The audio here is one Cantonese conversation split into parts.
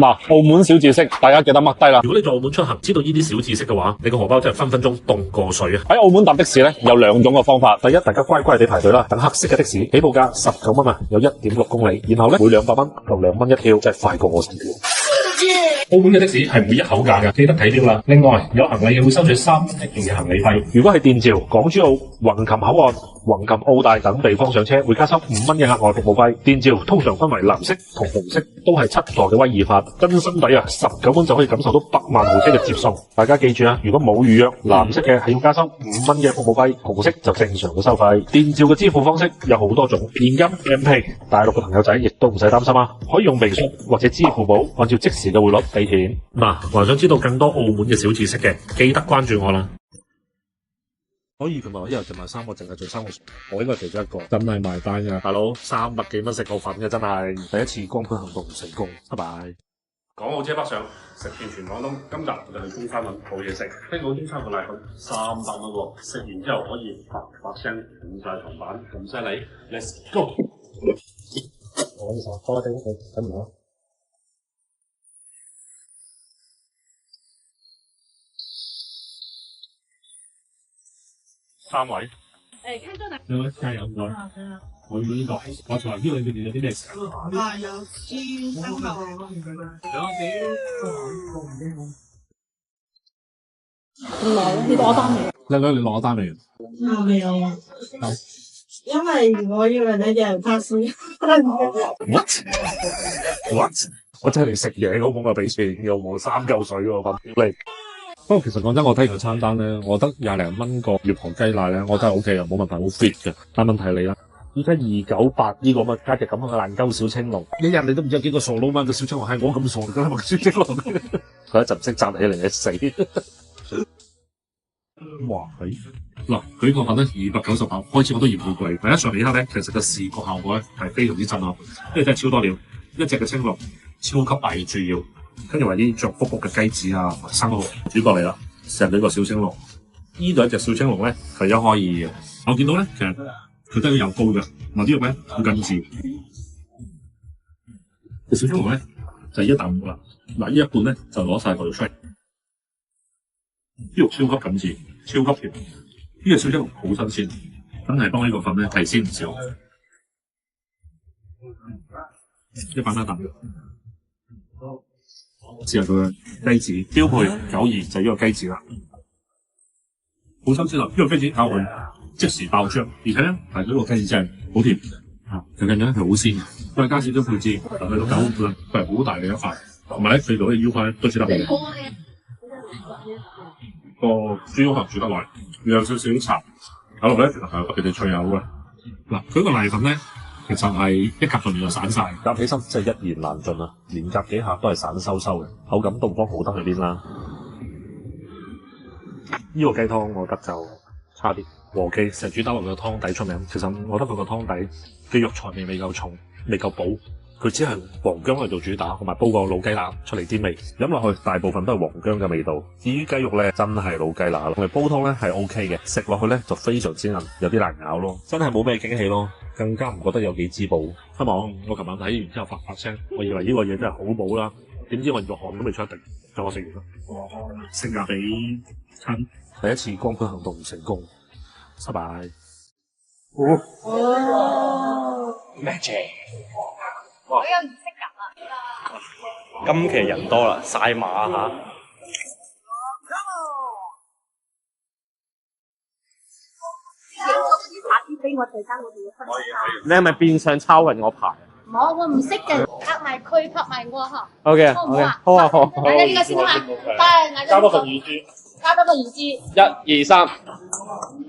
嗱，澳門小知識，大家記得mark低啦。如果你在澳門出行，知道呢啲小知識嘅話，你個荷包真係分分鐘凍過水啊！喺澳門搭的士咧，有兩種嘅方法。第一，大家乖乖地排隊啦，等黑色嘅的士，起步價19蚊啊，有1.6公里，然後咧每200蚊就2蚊一票，真係快過我心跳。澳門嘅的士係唔會一口價嘅，記得睇表啦。另外有行李嘅會收取3蚊一件嘅行李費。如果係電召、港珠澳、橫琴口岸、橫琴澳大等地方上車，會加收5蚊嘅額外服務費。電召通常分為藍色同紅色，都係7座嘅威爾法，真心抵啊！19蚊就可以感受到100萬豪車嘅接送。大家記住啊，如果冇預約，藍色嘅係要加收5蚊嘅服務費，紅色就正常嘅收費。電召嘅支付方式有好多種，現金、MP，大陸嘅朋友仔亦都唔使擔心啊，可以用微信或者支付寶，按照即時嘅匯率俾錢。嗱，還想知道更多澳門嘅小知識嘅，記得關注我啦。可以佢話一日就買3個，淨係做3個，我應該係其中一個，真係埋單㗎，大佬300幾蚊食個粉嘅真係，第一次光盤行動成功，拜拜。港澳車北上，食遍全廣東，今集我哋去中山揾好嘢食，聽講中山個奶粉300蚊喎，食完之後可以啪聲冚晒床板，咁犀利 ，Let's go！ 我呢手多啲，睇唔到。3位。聽咗兩位加油唔該。我要呢個，我從來呢個裏面有啲咩食？有煎生牛。你攞單未？靚女，你攞單未？未有啊。因為我以為你哋係拍攝。What？ 我真係嚟食嘢，嗰本我俾錢，又冇3嚿水喎，咁嚟。不過其實講真，我睇完個餐單咧，我覺得20零蚊個越河雞奶咧，我覺得 OK 嘅，冇問題，好 fit 嘅。但問題嚟啦，依家298呢個乜加隻咁樣嘅爛鳩小青龍，一日你都唔知有幾個傻佬嘛？個小青龍係我咁傻㗎啦，個小青龍，佢一陣識站起嚟，你死！哇！嗱，佢呢個粉咧298，開始我都嫌好貴。第一上嚟呢刻咧，其實個視覺效果咧係非常之震撼，因為真係超多料，一隻嘅青龍超級矮住要。跟住話啲着卜卜嘅雞子啊，生蠔煮過嚟啦，成幾個小青龍。呢度一隻小青龍咧係1開2嘅，我見到咧其實佢都有高嘅，嗱啲肉咧好緊緻。隻小青龍咧就1啖肉啦，嗱呢一半咧就攞晒佢出嚟，啲肉超級緊緻，超級甜。呢隻小青龍好新鮮，真係幫呢個粉咧提鮮唔少。一板一啖。試下佢嘅雞子標配92就係呢個雞子啦，好新鮮啦！呢個雞子咬佢即時爆漿，而且咧係呢個雞子真係好甜啊！最緊要咧係好鮮嘅，再加少少配置，去到9半，佢係好大嘅一塊，同埋咧佢度嘅腰塊都煮得好。個豬肉可能煮得耐，要有少少茶，咬落咧其實係特別地脆口嘅。嗱，佢個瀨粉咧。其實係一夾就散晒，夾起身真係一言難盡啊！連夾幾下都係散收收嘅，口感都唔方好得去邊啦。呢個雞湯我覺得就差啲，和記成日煮打落個湯底出名。其實我覺得佢個湯底嘅藥材味未夠重，未夠補，佢只係黃薑去做主打，同埋煲個老雞乸出嚟啲味，飲落去大部分都係黃薑嘅味道。至於雞肉咧，真係老雞乸，同埋煲湯咧係 OK 嘅，食落去咧就非常之韌，有啲難咬咯，真係冇咩驚喜咯。更加唔覺得有幾滋補。希望我琴晚睇完之後發聲，我以為呢個嘢真係好補啦，點知我個汗都未出得，就我食完啦。性價比餐第一次光盤行動成功，失敗。Magic！ 我又唔識㗎啦。今期人多啦，晒馬嚇。你係咪變相抄人我牌？冇，我唔識嘅，拍埋佢，拍埋我嚇。OK，好唔好啊？好啊，好。大家呢個先啊嘛，得，加多份乳豬。加多個魚翅。1、2、3。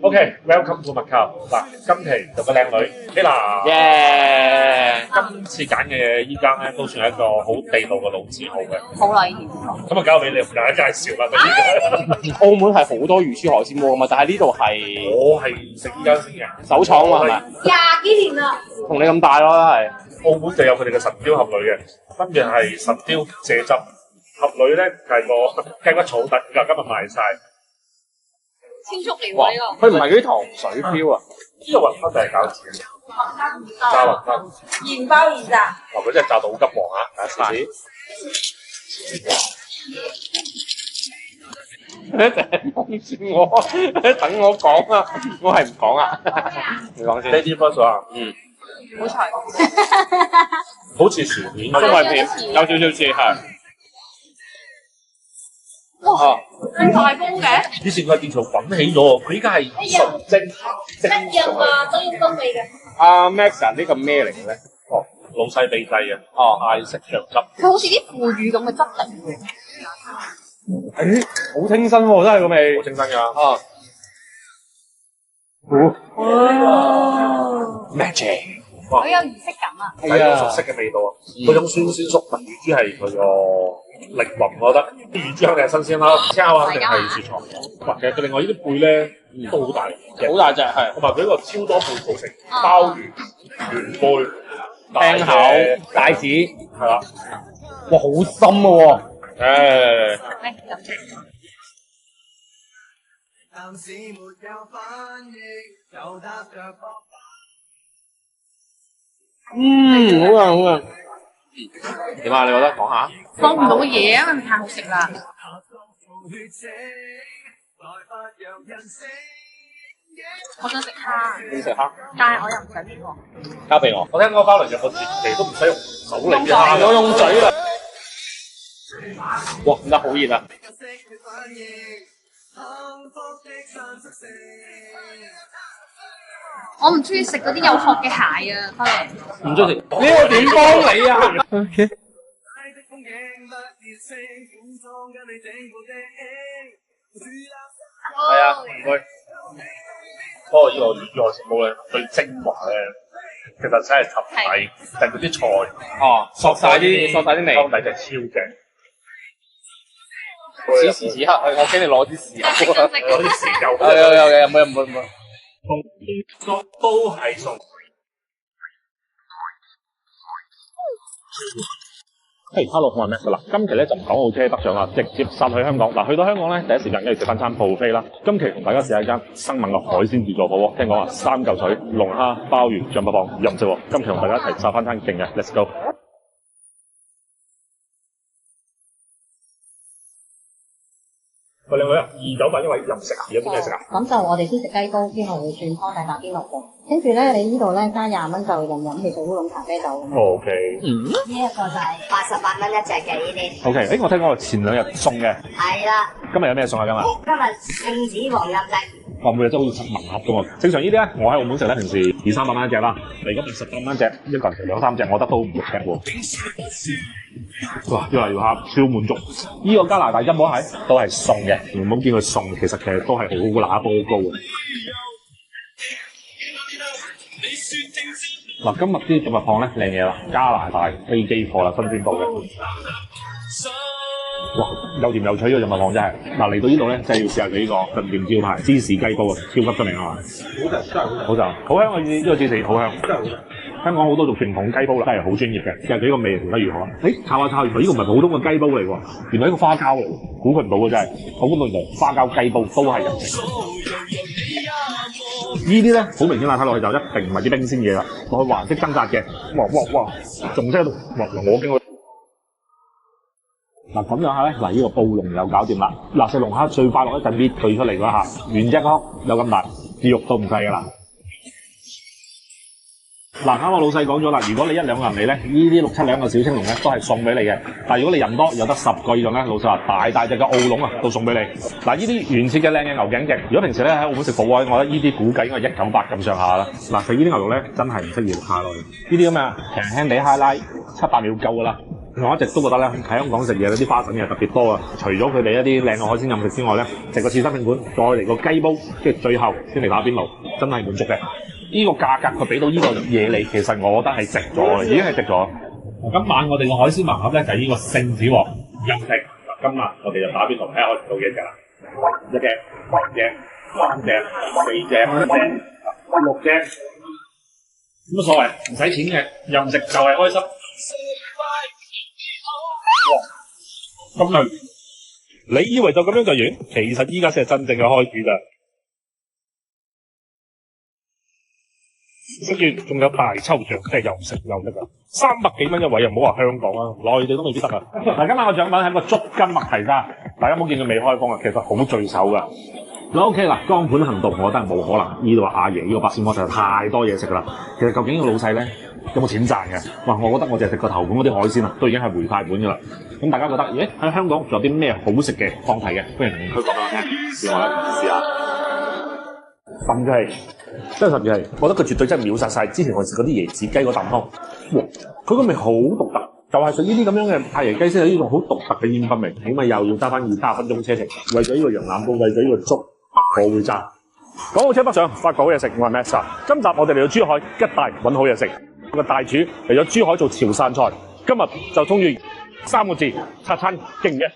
OK，welcome to Macau。嗱，今期有個靚女 Ella。耶！今次揀嘅依間咧都算係一個好地道嘅老字號嘅。好耐以前。咁啊，交俾你同大家介紹啦。澳門係好多魚翅海鮮鍋啊嘛，但係呢度係我係食依間先嘅。首創啊嘛，係咪？廿幾年啦。同你咁大咯，係。澳門就有佢哋嘅神雕俠侶嘅，分別係神雕蔗汁。俠侶咧係個雞骨草燉㗎，今日賣晒。超足療哇！呢佢唔係嗰啲糖水飄啊，呢個雲吞定係餃子？炸雲吞，鹽包現炸。佢真係炸到好急黃啊！試試。你一直係望住我，等我講啊，我係唔講啊，你講先。Lady first 啊，好彩，好似薯片中惠片有少少似係。哇，咁大煲嘅，以前個電槽滾起咗，佢依家係純蒸蒸乜嘢啊？都要分味嘅。阿 Max 啊，呢個咩嚟嘅咧？哦，老細秘製嘅，泰式醬汁。佢好似啲腐乳咁嘅質地嘅。誒，好清新喎，真係個味。好清新㗎。啊！哇 Magic，好有儀式感啊！係一種熟悉嘅味道啊！嗰種酸酸熟，乳豬係佢個靈魂，我覺得。啲乳豬肯定係新鮮啦，膠肯定係雪藏。哇，其實佢另外呢啲貝咧都好大嘅，好大隻係。同埋佢呢個超多貝組成，鮑魚、原貝、青口、帶子，係啦。哇，好深嘅喎。誒，咩咁？好啊，好啊。點啊？你覺得講下？放唔到嘢啊，因為太好食啦。我想食蝦，你食蝦？但係我又唔想呢個。交俾我。我聽講包嚟入個節期都唔使用手嚟嘅，我用嘴啦。哇！而家好熱啊！我唔中意食嗰啲有殼嘅蟹啊，翻嚟。唔中意食。呢個點幫你啊？OK。係啊，唔該。不過呢個魚食煲咧，最精華咧，其實真係沉底，就係嗰啲菜。哦，索晒啲味。湯底就超正。此時此刻，我驚你攞啲豉油。攞啲豉油。有冇？都係餸。嘿，hello，我係 Max 啦。今期咧就唔講澳車北上啦，直接殺去香港。嗱，去到香港咧，第一時間梗係食翻餐 buffet 啦。今期同大家試下一間生猛嘅海鮮自助鋪喎。聽講話3嚿水，龍蝦、鮑魚、象拔蚌任食喎。今期同大家一齊殺翻餐勁嘅 ，Let's go！喂，兩位啊，298一位任食啊，有啲咩食啊？咁就我哋先食雞煲，之後會轉湯底打邊爐嘅。跟住咧，你呢度咧加20蚊就任飲汽水烏龍咖啡豆咁。O K。呢一個就係88蚊一隻嘅呢啲。 OK，我聽講前2日送嘅，係啦，今日有咩送啊？今日聖子黃任食。我每日都好似盲盒咁喎。正常呢啲咧，我喺澳門食咧，平時200-300蚊一隻啦。嚟講18蚊一隻，一個人食2-3隻，我覺得都唔肉赤喎。哇！要嚟要下超滿足。呢個加拿大一模係都係送嘅，唔好見佢送，其實都係好乸波高嘅。嗱，今日啲動物蚌咧靚嘢啦，加拿大飛機貨啦，新鮮到嘅。哇！又甜又脆呢個動物蚌真係。嗱，嚟到呢度咧，真係要試下佢呢個鎮店招牌芝士雞煲啊，超級出名啊嘛！好食，真係好食，好香啊！呢個芝士好香，真係好食。香港好多做傳統雞煲啦，真係好專業嘅。其實佢呢個味做得如何啊？炒下炒下，原來呢個唔係普通嘅雞煲嚟喎，原來呢個花膠嚟，估佢唔到嘅真係。我估到原來花膠雞煲都係人食。呢啲咧好明顯啦，睇落去就一定唔係啲冰鮮嘢啦，落去環式掙扎嘅。哇！仲喺度，哇！我驚佢。嗱咁樣下咧，嗱呢個暴龍又搞掂啦。嗱食龍蝦最快樂一陣搣佢出嚟嗰下，原隻殼有咁大，啲肉都唔細噶啦。嗱，啱我老細講咗啦，如果你1-2個人嚟咧，呢啲6-7兩嘅小青龍咧都係送俾你嘅。但係如果你人多有得10個以上咧，老細話大隻嘅澳龍啊都送俾你。嗱，呢啲原切嘅靚嘅牛頸脊，如果平時咧喺澳門食火鍋，我覺得呢啲估計應該係198咁上下啦。嗱，食呢啲牛肉咧真係唔適宜下落去。呢啲咁啊輕輕地 highlight 7-8秒夠噶啦。我一直都覺得咧喺香港食嘢嗰啲花神嘢特別多啊！除咗佢哋一啲靚嘅海鮮飲食之外咧，食個刺身拼盤，再嚟個雞煲，跟住最後先嚟打邊爐，真係滿足嘅。呢個價格佢俾到呢個嘢你，其實我覺得係值咗，已經係值咗。今晚我哋個海鮮盲盒咧就係呢個聖子王任食。嗱，今日我哋就打邊爐，睇下可以食到幾隻啦？1隻、2隻、3隻、4隻、5隻、6隻，冇乜所謂，唔使錢嘅，任食就係開心。哇！咁啊，你以為就咁樣就完？其實依家先係真正嘅開始咋。跟住仲有大抽獎，即係又食又得啊！300幾蚊一位，又唔好話香港啊，內地都未必得啊！嗱，今晚個獎品係一個足金麥提莎，大家冇見佢未開封啊，其實好聚手噶。嗱 OK 啦，光盤行動，我覺得係冇可能。呢度話阿爺呢個百仙窩實在太多嘢食啦。其實究竟呢個老細咧有冇錢賺嘅？哇！我覺得我淨係食個頭盤嗰啲海鮮啊，都已經係回快本噶啦。咁大家覺得，咦喺香港仲有啲咩好食嘅放題嘅？歡迎評論區講俾我聽，試我咧試下。甚至係，真係甚至係，我覺得佢絕對真係秒殺晒之前我食嗰啲椰子雞嗰啖湯。哇！佢個味好獨特，就係食呢啲咁樣嘅太爺雞先有呢種好獨特嘅煙燻味。起碼又要揸翻20-30分鐘車程，為咗呢個羊腩煲，為咗呢個粥。我會揸。港澳車北上，發掘好嘢食，我係 Max 啊。今集我哋嚟到珠海一帶揾好嘢食，個大廚嚟咗珠海做潮汕菜。今日就中意3個字：拆餐勁嘅。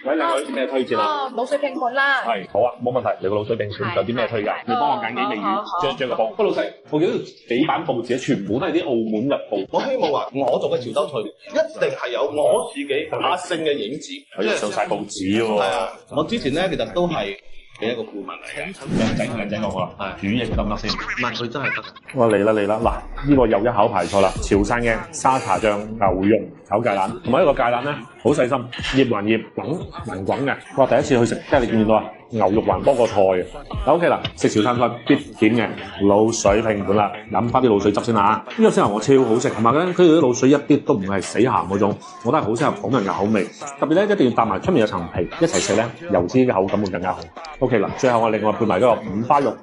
喂，靚女，咩推薦啊？滷水拼盤啦。係，好啊，冇問題。你個滷水拼盤有啲咩推介？你幫我揀幾味魚，張個報。不過老細，我見到幾版報紙全部都係啲澳門日報。我希望話我做嘅潮州菜一定係有我自己阿星嘅影子，佢上晒報紙喎。係啊，我之前咧其實都係嘅一個顧問嚟嘅。靚仔講啦，煮嘢得唔得先？唔係佢真係得。我嚟啦，嗱，呢個又一考牌錯啦，潮汕嘅沙茶醬牛肉炒芥蘭，同埋一個芥蘭咧好細心，醃還醃，滾還滾嘅。我第一次去食，即係你見唔見到啊？牛肉還多過菜嘅。OK 啦，食潮汕菜必點嘅滷水拼盤啦，飲翻啲滷水汁先啊！呢個鮮牛河超好食，同埋咧佢哋啲滷水一啲都唔係死鹹嗰種，我覺得係好適合港人嘅口味。特別咧一定要搭埋出面有層皮一齊食咧，油脂嘅口感會更加好。OK 啦，最後我另外配埋嗰個五花肉。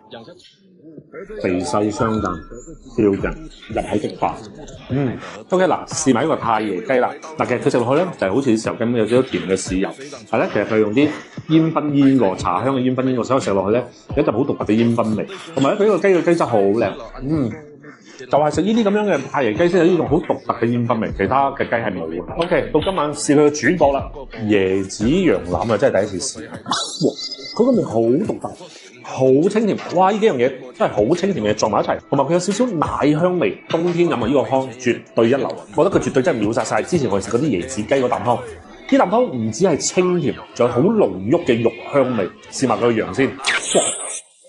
肥細相間，吊人入喺激化。OK 嗱，試埋呢個太爺雞啦。嗱，其實佢食落去咧就係好似豉油咁，有少少甜嘅豉油。係咧，其實佢用啲煙燻煙過茶香嘅煙燻煙過，所以食落去咧有一陣好獨特嘅煙燻味。同埋咧，佢呢個雞嘅雞質好靚。就係食呢啲咁樣嘅太爺雞先有呢種好獨特嘅煙燻味，其他嘅雞係冇嘅。OK，到今晚試佢嘅主角啦，椰子羊腩啊，真係第一次試。哇，佢個味好獨特。好清甜，哇！呢幾樣嘢真係好清甜嘅撞埋一齊，同埋佢有少少奶香味。冬天飲埋呢個湯絕對一流，我覺得佢絕對真係秒殺晒之前我哋食嗰啲椰子雞嗰啖湯。呢啖湯唔止係清甜，仲有好濃郁嘅肉香味。試埋佢個羊先，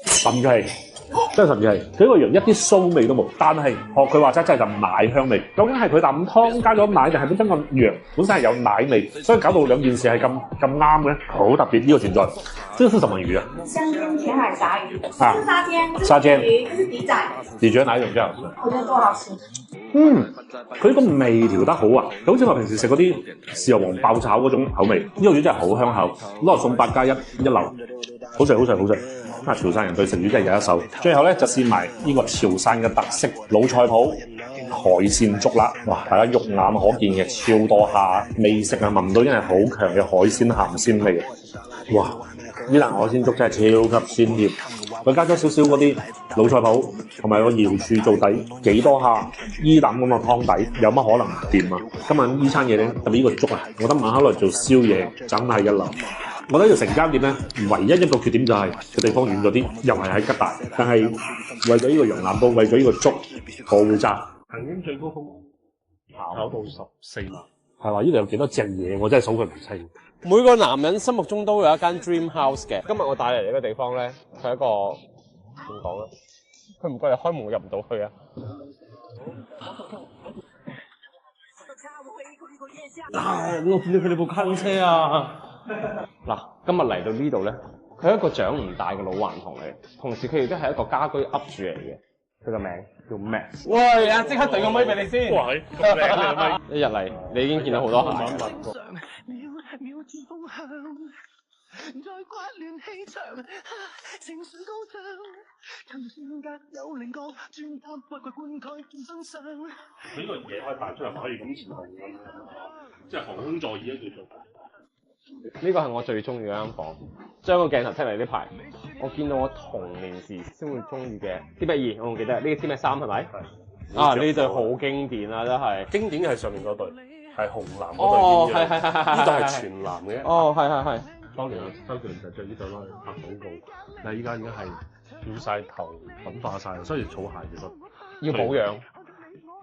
神奇！真係神奇係，佢個羊一啲騷味都冇，但係學佢話齋真係陣奶香味。究竟係佢啖湯加咗奶，定係本身個羊本身係有奶味，所以搞到兩件事係咁啱嘅，好特別呢個存在。這個是什麼魚啊？香煎填海鯊魚，啊，是沙煎，沙煎魚，這是底仔。你覺得哪一種最好吃？我覺得都好吃。佢個味調得好啊，好似我平時食嗰啲豉油皇爆炒嗰種口味。呢個魚真係好香口，攞嚟送8+1一流，好食好食好食。啊，潮汕人對食魚真係有一手。最後咧就試埋呢個潮汕嘅特色老菜脯海鮮粥啦。哇，大家肉眼可見嘅超多蝦，未食啊聞到真係好強嘅海鮮鹹鮮味。哇！呢啖海鮮粥真係超級鮮甜，佢加咗少少嗰啲老菜脯同埋個瑤柱做底，幾多蝦，呢啖咁嘅湯底有乜可能唔掂啊？今晚呢餐嘢咧，特別呢個粥啊，我覺得晚黑嚟做宵夜真係一流。我覺得呢個成間店咧，唯一一個缺點就係個地方遠咗啲，又係喺吉大，但係為咗呢個羊腩煲，為咗呢個粥，我會揸。曾經最高峰跑到14萬，係話呢度有幾多隻嘢，我真係數佢唔清。每個男人心目中都有一間 dream house 嘅。今日我帶嚟呢個地方咧，佢係一個點講咧？佢唔過嚟開門，我入唔到去啊！我見到佢哋部坑車啊！嗱，今日嚟到呢度咧，佢係一個長唔大嘅老頑童嚟，同時佢亦都係一個家居 up 主嚟嘅。佢個名叫 Max。喂，啊，即刻遞個咪俾你先。哇，咁靚嘅咪！一入嚟，你已經見到好多鞋。呢個嘢可以帶出嚟，可以咁前後咁，即係航空座椅都叫做。呢個係我最中意嘅間房，將個鏡頭出嚟呢排，我見到我童年時先會中意嘅 T-2，我仲記得呢個 T-3係咪？啊，呢對好經典啊，真係經典嘅係上面嗰對，係紅藍嗰對。哦，係，呢對係全藍嘅。哦，係。當年周杰倫就着呢對攞去拍廣告，但係依家已經係掉晒頭、粉化晒，所以草鞋其實要保養。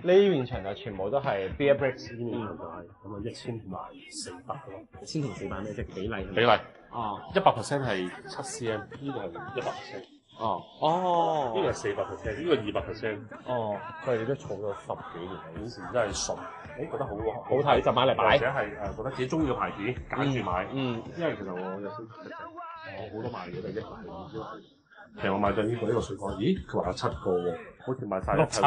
呢面牆就全部都係 Bear Bricks， 呢面就係咁啊1400咯。1400咩？即係比例？比例。哦，100% 係7cm，呢個係100%。哦，呢個係400%，呢個200%。哦，佢哋都儲咗10幾年啦，以前真係純，覺得好好睇就買嚟擺，或者係覺得自己中意嘅牌子揀住買。因為其實我有少少我好多賣嘅，第一個係唔知係。其實我買咗呢個水果，咦？佢話有7個喎，好似買晒6層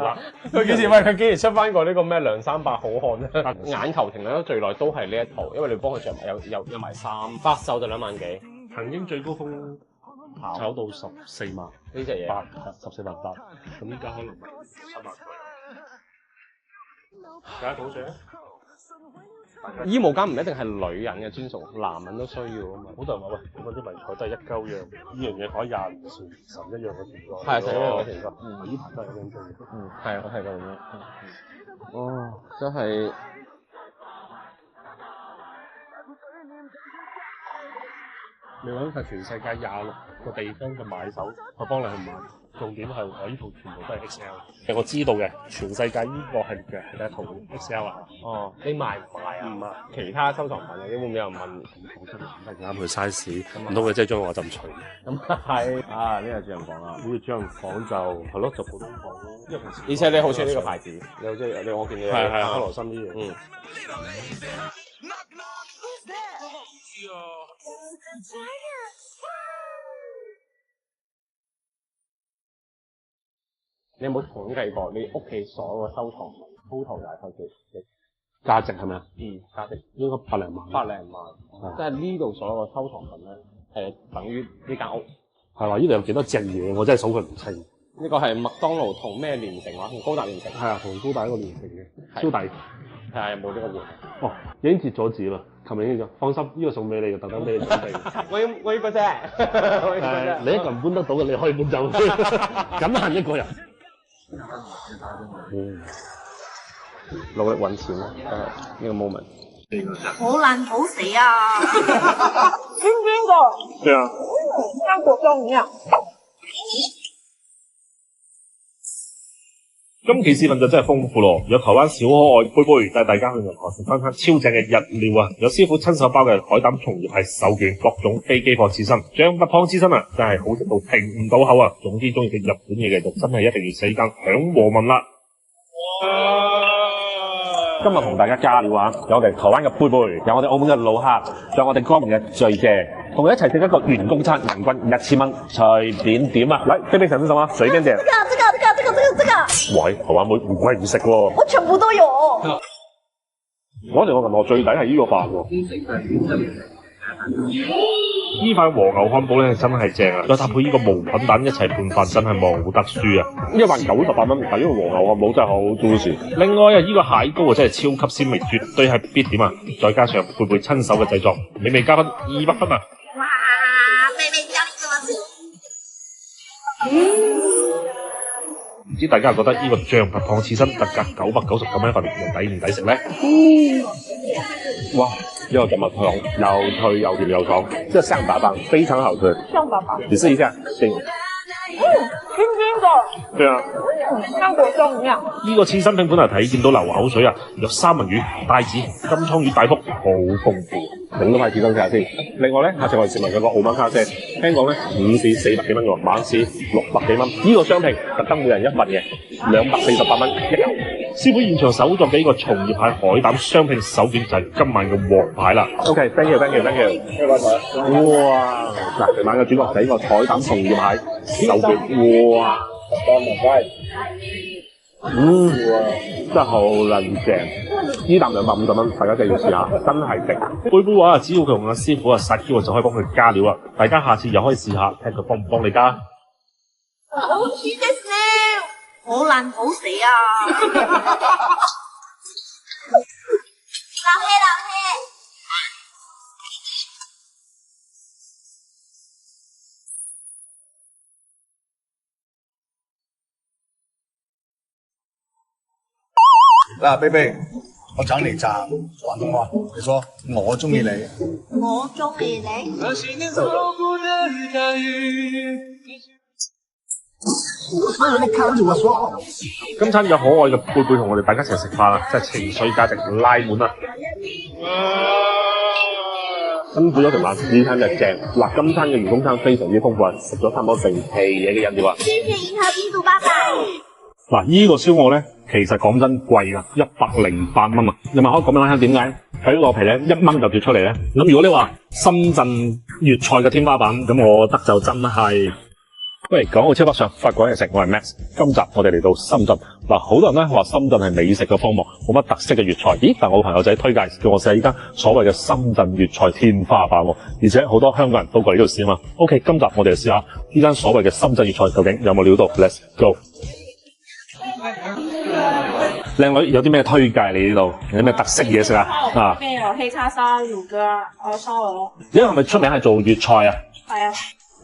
啦。佢幾時喂？佢幾時出翻個呢個咩梁山伯好漢咧？眼球停留得最耐都係呢一套，因為你幫佢着埋有埋衫，發售就2萬幾，曾經最高峰炒到14萬呢隻嘢，14萬8，咁依家可能7萬幾。大家講上。衣帽間唔一定係女人嘅專屬，男人都需要啊嘛。好多人話喂，嗰啲迷彩都係一鳩樣，呢樣嘢可以25成神一樣嘅存在。係神一樣嘅存在。呢排都係咁樣做。係我係咁樣。哦，真係。你揾晒全世界26個地方嘅買手，我幫你去買。重點係我呢套全部都係 XL。我知道嘅，全世界呢個系列嘅係第一套 XL 啊。哦，你賣唔賣啊？唔賣。其他收藏品嘅，會唔會有人問？講真，唔啱佢 size，唔通佢真係將我浸除？咁係啊，呢個主人房啊，呢個主人房就係咯，就普通房咯。因為平時而且你好中意呢個牌子，你好中意我見你係克羅森呢樣。你有冇統計過你屋企所有嘅收藏品 total 大概幾價值係咪啊？價值應該百零萬。即係呢度所有嘅收藏品咧，係等於呢間屋。係話呢度有幾多隻嘢？我真係數佢唔清。呢個係麥當勞同咩連成話？同高達連成。係啊，同高達一個連成嘅。超抵。係冇呢個換。哦，已經截咗紙啦。琴日已經咗，放心，呢個送俾你嘅，特登俾你準備。我要嗰隻。你一個人搬得到嘅，你可以搬走。僅限一個人。努力揾錢啦，呢個 moment。好難好死啊！邊個？對啊。像果凍一樣。今期視頻就真係豐富咯，有台灣小可愛貝貝帶大家去銀河食翻餐超正嘅日料啊！有師傅親手包嘅海膽松葉係手卷，各種飛機貨刺身，醬不湯刺身啊，真係好食到停唔到口啊！總之中意食日本嘢嘅就真係一定要死間響和民啦！今日同大家加料啊，有我哋台灣嘅貝貝，有我哋澳門嘅老客，仲有我哋江門嘅醉姐，同佢一齊食一個員工餐，人均1000蚊，隨便點啊！嚟，菲菲想吃什麼？隨便點。這個。喂，台灣妹唔貴唔食喎。我全部都有。我哋我銀河最抵係呢個飯喎。呢塊和牛漢堡咧真係正啊！再搭配呢個無菌蛋一齊拌飯，真係冇得輸啊！呢塊98蚊，但呢個和牛漢堡真係好 juicy。另外啊，呢個蟹膏啊真係超級鮮味，絕對係必點啊！再加上貝貝親手嘅製作，美味加分200分啊！哇，貝貝加唔知大家覺得呢個醬拔燙刺身特價999蚊一份，又抵唔抵食咧？哇！呢個咁麥香，又脆又甜又爽，這象拔蚌非常好吃。象拔蚌，你試一下，先。冰冰的。對啊。像果凍一樣。呢個刺身拼盤啊，睇見到流口水啊！有三文魚、帶子、金槍魚大福，好豐富。整多塊刺身試下先。另外咧，下次我哋食埋佢個澳門卡聲，聽講咧午市400幾蚊喎，晚市600幾蚊。呢個雙拼特登每人一份嘅，248蚊一嚿。師傅現場手作嘅呢個松葉蟹海膽雙拼手卷就係今晚嘅王牌啦。OK，thank you。哇！嗱，今晚嘅主角就係呢個海膽松葉蟹手卷，哇！真係好撚正！呢啖250蚊，大家真係要試下，真係值。貝貝話只要佢同阿師傅殺 Q 就可以幫佢加料啦。大家下次又可以試下，睇佢幫唔幫你加。好似ですね，好難好死啊！老黑。嗱，貝貝，我找你講廣東話，你說我中意你。我中意你。今餐有可愛嘅貝貝同我哋大家一齊食飯啊，真係情緒價值拉滿啊！辛苦咗成晚，呢餐就正。嗱，今餐嘅員工餐非常之豐富啊，食咗差唔多成皮嘢嘅飲料啊。謝謝銀河印度爸爸。嗱，呢個燒鵝咧，其實講真貴噶，108蚊啊！你咪可以講俾我聽點解？睇呢個皮咧，1蚊就跌出嚟咧。咁如果你話深圳粵菜嘅天花板，咁我覺得就真係。喂，港澳超北上，法國嘢食，我係 Max。今集我哋嚟到深圳。嗱，好多人咧話深圳係美食嘅荒漠，冇乜特色嘅粵菜。咦？但我朋友仔推介叫我試下依家所謂嘅深圳粵菜天花板喎，而且好多香港人都過嚟呢度試啊嘛。OK，今集我哋就試下呢間所謂嘅深圳粵菜究竟有冇料到 ？Let's go！靚女有啲咩推介你呢度？有啲咩特色嘢食啊？啊，咩有黑叉燒、乳鴿、燒鵝。因為係咪出名係做粵菜啊？係啊。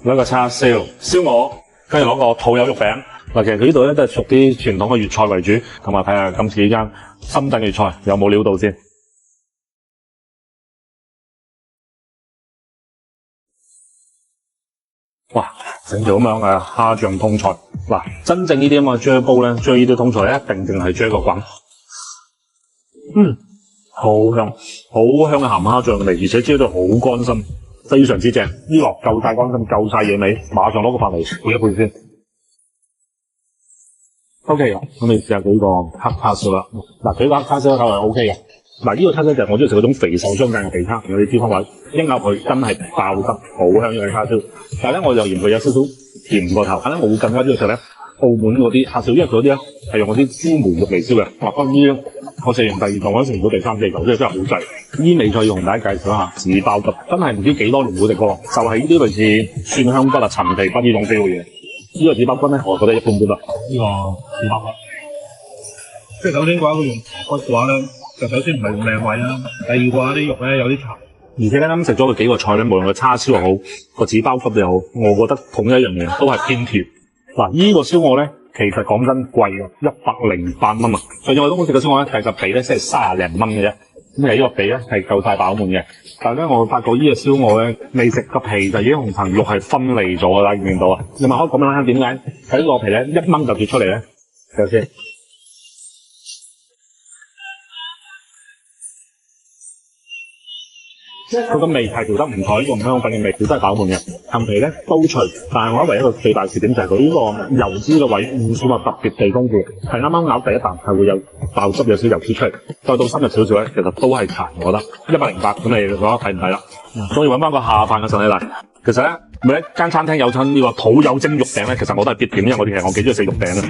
攞個叉燒、燒鵝，跟住攞個土有肉餅。嗱，其實佢呢度咧都係屬啲傳統嘅粵菜為主，同埋睇下今次呢間深圳粵菜有冇料到先。哇！整條咁樣嘅蝦醬通菜，嗱，真正呢啲咁嘅啫煲咧，啫呢啲通菜一定淨係啫個滾。好香，好香嘅鹹蝦醬味，而且啫到好乾身。非常之正，呢個夠晒乾身，夠晒嘢味，馬上攞個飯嚟配一配先。OK， 咁你試下佢呢個黑叉燒啦。嗱，佢呢個黑叉燒係 OK 嘅。嗱，呢個叉燒就係我中意食嗰種肥瘦相間嘅肥叉，有啲脂肪位，一咬佢真係爆得好香嘅叉燒。但係咧，我就嫌佢有少少甜過頭。但係咧，我會更加中意食咧澳門嗰啲叉燒，因為嗰啲咧係用嗰啲芝麻肉嚟燒嘅。嗱，關於我食完第二嚿，我食唔到第三、四嚿，真係好滯。呢味菜要同大家介紹一下紙包汁，真係唔知幾多年冇食過，就係呢啲類似蒜香骨啊、陳皮骨呢種 feel 嘅嘢。呢個紙包骨咧，我覺得一般般啦。呢個紙包骨，即係首先嘅話，佢用骨嘅話咧，就首先唔係用靚位啦。第二嘅話，啲肉咧有啲柴，而且咧啱食咗佢幾個菜咧，無論個叉燒又好，個紙包骨又好，我覺得統一一樣嘢都係偏甜。嗱，呢個燒鵝咧。其實講真貴啊，108蚊啊！上次我都好食嘅燒鵝咧，其實皮咧先係30零蚊嘅啫。咁其實呢個皮咧係夠晒飽滿嘅。但係咧，我發覺呢個燒鵝咧，未食個皮就已經同層肉係分離咗啦，見唔見到啊？你咪可以講俾我聽點解睇呢個皮咧1蚊就跌出嚟咧？睇下先。佢個味係調得唔錯，呢個唔香粉嘅味，調得係飽滿嘅。層皮咧都脆，但係我覺得唯一一個最大缺點就係佢呢個油脂嘅位唔算話特別地豐富，係啱啱咬第一啖係會有爆汁，有少油脂出嚟，再到深入少少咧，其實都係殘，我覺得108，咁你覺得睇唔睇啦？所以揾翻個下飯嘅順利嚟。其實咧，每一間餐廳有親呢個土有蒸肉餅咧，其實我都係必點，因為我幾中意食肉餅啊。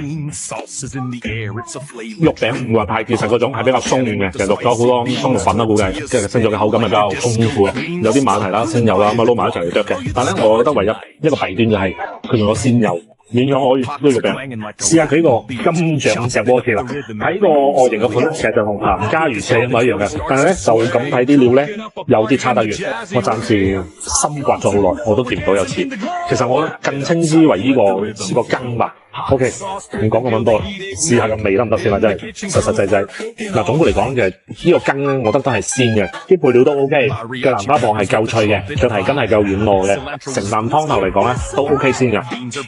肉餅唔會話太結實嗰種，係比較鬆嘅，其實落咗好多鬆肉粉啦，估計即係升咗嘅口感係比較豐富嘅，有啲馬蹄啦、鮮油啦咁啊撈埋一齊嚟剁嘅。但係咧，我覺得唯一一個弊端就係佢用咗鮮油。勉強可以呢個餅，試下佢呢個金醬石鍋貼啦。睇個外形嘅款咧，其實就同鹹家魚翅一模一樣嘅，但係咧就咁睇啲料咧，有啲差得遠。我暫時深刮咗好耐，我都見唔到有刺。其實我更稱之為呢個羹吧。OK， 唔講咁多，試下個味得唔得先啦，真係實實際際。嗱，總括嚟講，其實呢個羹咧，我覺得都係鮮嘅，啲配料都 OK，嘅南瓜蚌係夠脆嘅，腳蹄筋係夠軟糯嘅，成啖湯頭嚟講咧都 OK 鮮嘅。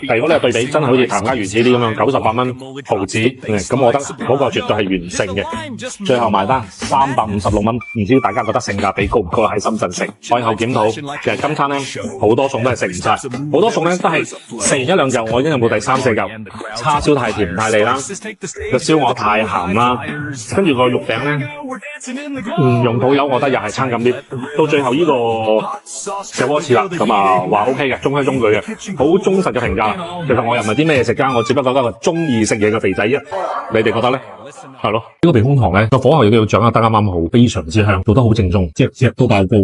但如果你係對比，真係好似鹹家魚翅啲咁樣98蚊毫子，咁我覺得嗰個絕對係完勝嘅。最後埋單356蚊，唔知大家覺得性價比高唔高喺深圳食？賽後檢討，其實今餐咧好多餸都係食唔晒，好多餸咧都係食完一兩嚿，我已經有冇第三四嚿。叉燒太甜太膩啦，個燒鵝太鹹啦，跟住個肉餅咧唔用土油，我覺得又係撐咁啲。到最後呢個石鍋翅啦，咁啊話 OK 嘅，中規中矩嘅，好忠實嘅評價。其實我又唔係啲咩食家，我只不過係一個中意食嘢嘅肥仔啊。你哋覺得咧？係咯，呢個避風塘咧個火候亦都要掌握得啱啱好，非常之香，做得好正宗，隻隻都爆煲。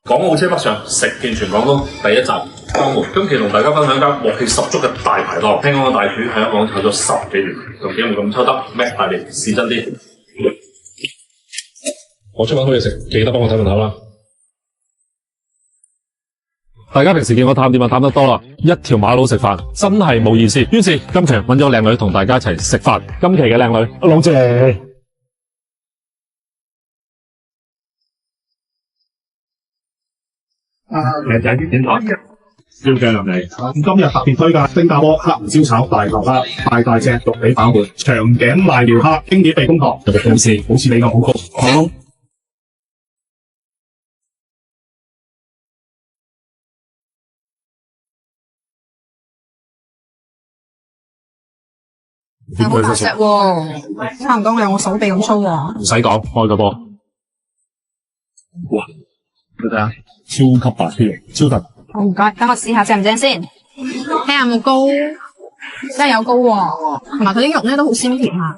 港澳車北上，食遍全廣東第一集江門，今期同大家分享一間鑊氣十足嘅大排檔。聽講個大廚喺香港炒咗10幾年，仲幾冇咁抽得，咩大嚟試真啲。我出品好嘢食，記得幫我睇門口啦。大家平時見我探店就探得多啦，一條馬路食飯真係冇意思。於是今期揾咗靚女同大家一齊食飯。今期嘅靚女，老姐。靚仔點睇？燒雞入嚟。今日特別推介新加坡黑胡椒炒大頭蝦，大隻，肉皮飽滿，長頸瀨尿蝦，經典避風塘。有個故事，好似你咁好高。係好大隻喎，差唔多有我手臂咁粗喎。唔使講，開個波。哇！你睇下，超級白啲，超特。好唔該，等我試下正唔正先，睇下有冇膏，真係有膏喎，同埋佢啲肉咧都好鮮甜啊。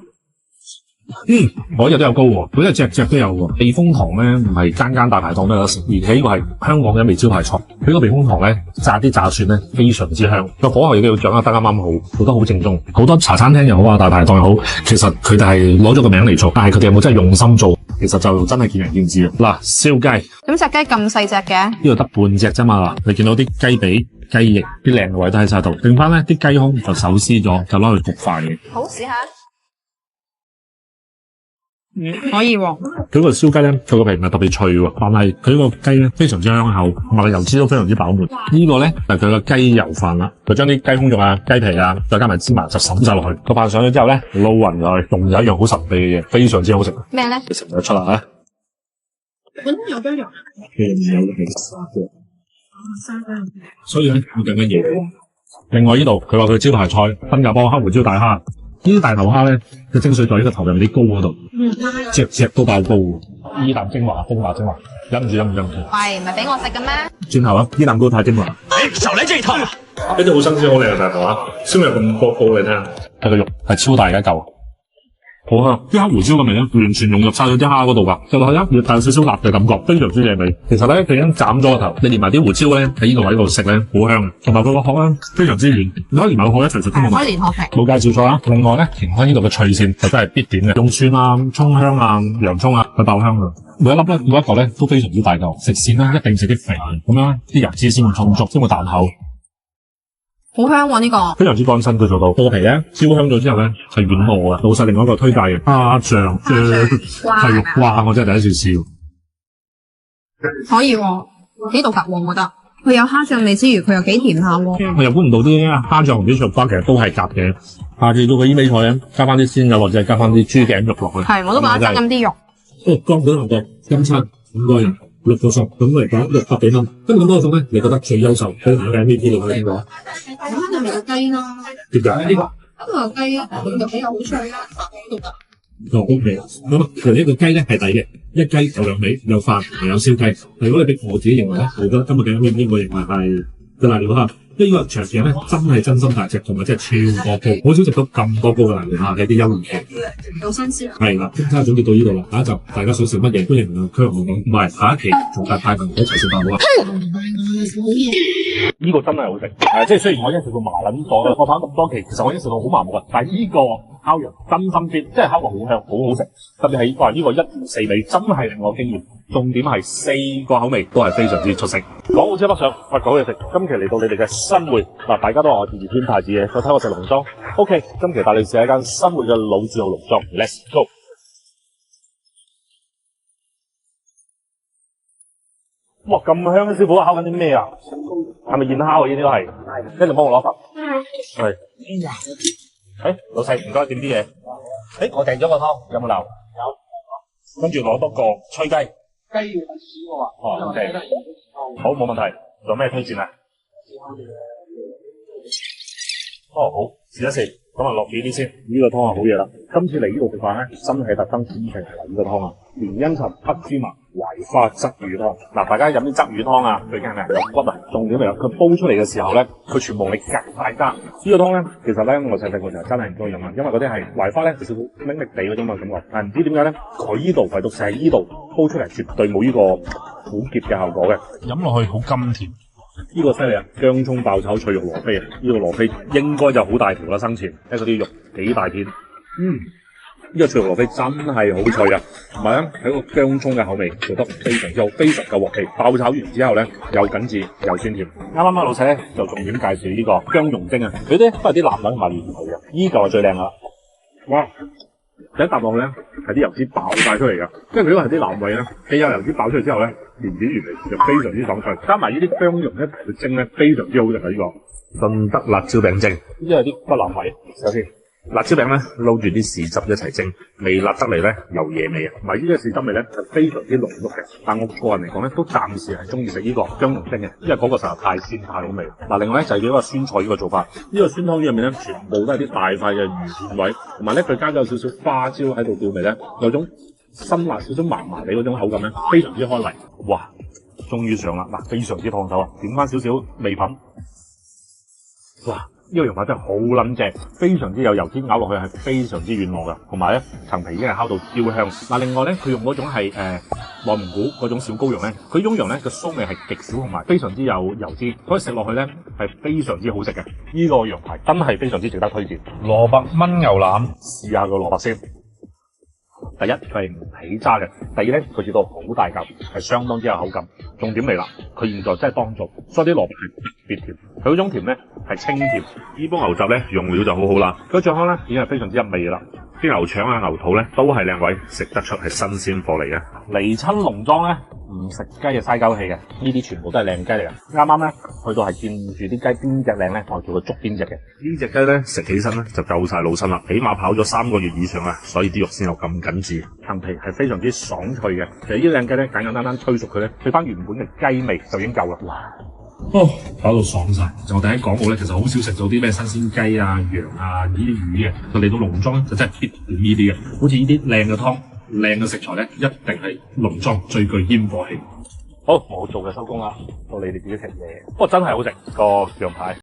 我呢度都有膏喎，佢一隻都有喎。避風塘咧唔係間大排檔都有得食，而且呢個係香港嘅一味招牌菜。佢個避風塘咧炸啲炸蒜咧非常之香，個火候亦都要掌握得啱啱好，做得好正宗。好多茶餐廳又好啊，大排檔又好，其實佢哋係攞咗個名嚟做，但係佢哋有冇真係用心做，其實就真係見仁見智啦。嗱，燒雞，咁隻雞咁細隻嘅，呢度得半隻啫嘛，你見到啲雞髀、雞翼啲靚嘅位都喺晒度，剩翻咧啲雞胸就手撕咗，就攞去焗飯嘅。好試下。可以喎。佢個燒雞咧，佢個皮唔係特別脆喎，但係佢個雞咧非常之香口，同埋個油脂都非常之飽滿。呢個咧就係佢個雞油飯啦，就將啲雞胸肉啊、雞皮啊，再加埋芝麻就滲晒落去。個飯上咗之後咧，撈勻佢，仲有一樣好神秘嘅嘢，非常之好食。咩咧？你食唔食得出啦？本身有雞肉。有嘅係沙嘅。所以咧要更加嘢。另外呢度佢話佢招牌菜新加坡黑胡椒大蝦。呢啲大頭蝦咧嘅精髓在呢個頭入面啲膏嗰度，隻都爆膏。呢啖精華，忍唔住。喂，唔係俾我食嘅咩？轉頭啊，呢啖膏太精華。少嚟這一套。呢啲好新鮮好靚嘅大頭蝦，燒入咁多膏你睇下，睇個肉係超大嘅一嚿。好香，啲黑胡椒嘅味咧，完全融入晒咗啲蝦嗰度㗎，就落去咧，帶有少少辣嘅感覺，非常之靚味。其實咧，佢已經斬咗個頭，你連埋啲胡椒咧喺呢個位度食咧，好香。同埋佢個殼咧，非常之軟，你可以連埋個殼一齊食都冇問題。可以連殼食。冇介紹錯啦。另外咧，填開呢度嘅脆線就真係必點嘅，用蒜啊、葱香啊、洋葱啊，佢爆香啊。每一粒咧，每一嚿咧都非常之大嚿。食線咧一定食啲肥，咁樣啲油脂先會充足，先會彈口。好香喎呢個，非常之乾身，佢做到個皮咧燒香咗之後咧係軟糯嘅。老細另外一個推介嘅蝦醬係肉瓜，我真係第一次試。可以喎，幾度夾喎，我覺得。佢有蝦醬味之餘，佢又幾甜下喎。係，我都覺得爭咁啲肉。江本行嘅今餐5個人6個餸，咁嚟講600幾蚊。跟住咁多個餸咧，你覺得最優秀最好嘅 MVP 你會邊個？咁就味個雞啦。點解呢個？咁個雞肉比較好脆啦，飯都得。哦 OK，咁其實呢個雞咧係抵嘅，一雞有兩味，有飯又有燒雞。如果你俾我自己認為咧，我覺得今日嘅 MVP 我認為係嘅瀨尿蝦。因為呢個長頸咧真係真心大隻，同埋真係超多膏，好少食到咁多膏嘅瀨尿蝦嘅啲優質嘅。好新鮮。係啦，今餐總結到呢度啦，下一集大家想食乜嘢歡迎區紅講，唔係下一期同大派朋友一齊食飯好啊！呢個真係好食，即係雖然我已經食到麻撚咗，我跑咁多期，其實我已經食到好麻木啊，但係呢個烤羊真心啲，即係烤到好香，好好食，特別係話呢個1鹽4味真係令我驚豔。重點係4個口味都係非常之出色。港澳車北上，佛講嘢食。今期嚟到你哋嘅新會嗱，大家都話我係天太子嘅，再睇我食農莊。OK，今期帶你試一間新會嘅老字號農莊 ，Let's go！ 哇，咁香！師傅烤緊啲咩啊？係咪現烤啊？呢啲都係。一陣幫我攞份。係。老細唔該點啲嘢？我訂咗個湯，有冇留？有。跟住攞多個吹雞。雞要特殊嘅喎。哦，OK。好，冇問題。仲有咩推薦啊？好，試一試。咁啊，落幾啲先。呢個湯係好嘢啦。今次嚟呢度食飯咧，真係特登專程嚟呢個湯啊！連茵陳、黑芝麻、葵花鯽魚湯。嗱，大家飲啲鯽魚湯啊，最驚係咩？有骨啊！重點嚟講，佢煲出嚟嘅時候咧，佢全部你夾大家。呢個湯咧，其實咧我細細個時候真係唔中意飲啊，因為嗰啲係葵花咧，有少少拎力地嗰種嘅感覺。但係唔知點解咧，佢呢度唯獨係呢度煲出嚟，絕對冇呢個苦澀嘅效果嘅。飲落去好甘甜。呢個犀利啊！薑葱爆炒脆肉羅非啊！呢個羅非應該就好大條啦，生前睇嗰啲肉幾大片。呢個脆肉羅非真係好脆啊！同埋咧喺個薑葱嘅口味做得非常之好，非常夠鑊氣。爆炒完之後咧又緊緻又鮮甜。啱啱老細咧就重點介紹呢個薑蓉蒸啊，佢啲都係啲南粉同埋蓮頭嘅，呢嚿係最靚噶啦！哇！第一啖落去咧係啲油脂爆晒出嚟噶，跟住如果係啲南味咧，既有油脂爆出嚟之後咧，連子原味就非常之爽脆，加埋呢啲薑蓉一齊去蒸咧，非常之好食啊！呢個順德辣椒餅蒸，呢係啲不南味，首先辣椒餅咧撈住啲豉汁一齊蒸，微辣得嚟咧有嘢味啊！同埋呢個豉汁味咧係非常之濃郁嘅。但我個人嚟講咧，都暫時係中意食呢個薑蓉蒸嘅，因為嗰個實在太鮮太好味。嗱，另外咧就係呢個酸菜呢個做法，呢個酸湯魚入面咧全部都係啲大塊嘅魚片位，同埋咧佢加咗少少花椒喺度調味咧，有種辛辣少少麻麻地嗰種口感咧，非常之開胃。哇！終於上啦，嗱，非常之燙手啊！點翻少少味粉，哇！呢個羊排真係好撚正，非常之有油脂，咬落去係非常之軟糯嘅，同埋咧層皮已經係烤到焦香。嗱，另外咧佢用嗰種係內蒙古嗰種小羔羊咧，佢呢種羊咧個酥味係極少，同埋非常之有油脂，所以食落去咧係非常之好食嘅。呢個羊排真係非常之值得推薦。蘿蔔炆牛腩，試下個蘿蔔先。第一佢係唔起渣嘅，第二咧佢切到好大嚿，係相當之有口感。重點嚟啦，佢現在真係當造，所以啲蘿蔔係特別甜。佢嗰種甜咧係清甜。呢煲牛雜咧用料就好好啦，嗰醬香咧已經係非常之入味啦。啲牛腸啊、牛肚咧都係靚位，食得出係新鮮貨嚟嘅。嚟親農莊咧唔食雞就嘥鳩氣嘅，呢啲全部都係靚雞嚟嘅。啱啱咧去到係見住啲雞邊隻靚咧，我叫佢捉邊隻嘅。呢隻雞咧食起身咧就夠晒老身啦，起碼跑咗3個月以上啦，所以啲肉先有咁緊緻，層皮係非常之爽脆嘅。其實呢啲靚雞咧簡簡單單推熟佢咧，去翻原本嘅雞味就已經夠啦。哇！搞到爽晒！就我哋喺港澳咧，其實好少食到啲咩新鮮雞啊、羊啊呢啲魚嘅，就嚟到農莊咧就真係必點呢啲嘅。好似呢啲靚嘅湯、靚嘅食材咧，一定係農莊最具煙火氣。好，我做嘅收工啦，到你哋自己食嘢。不過真係好食個羊排。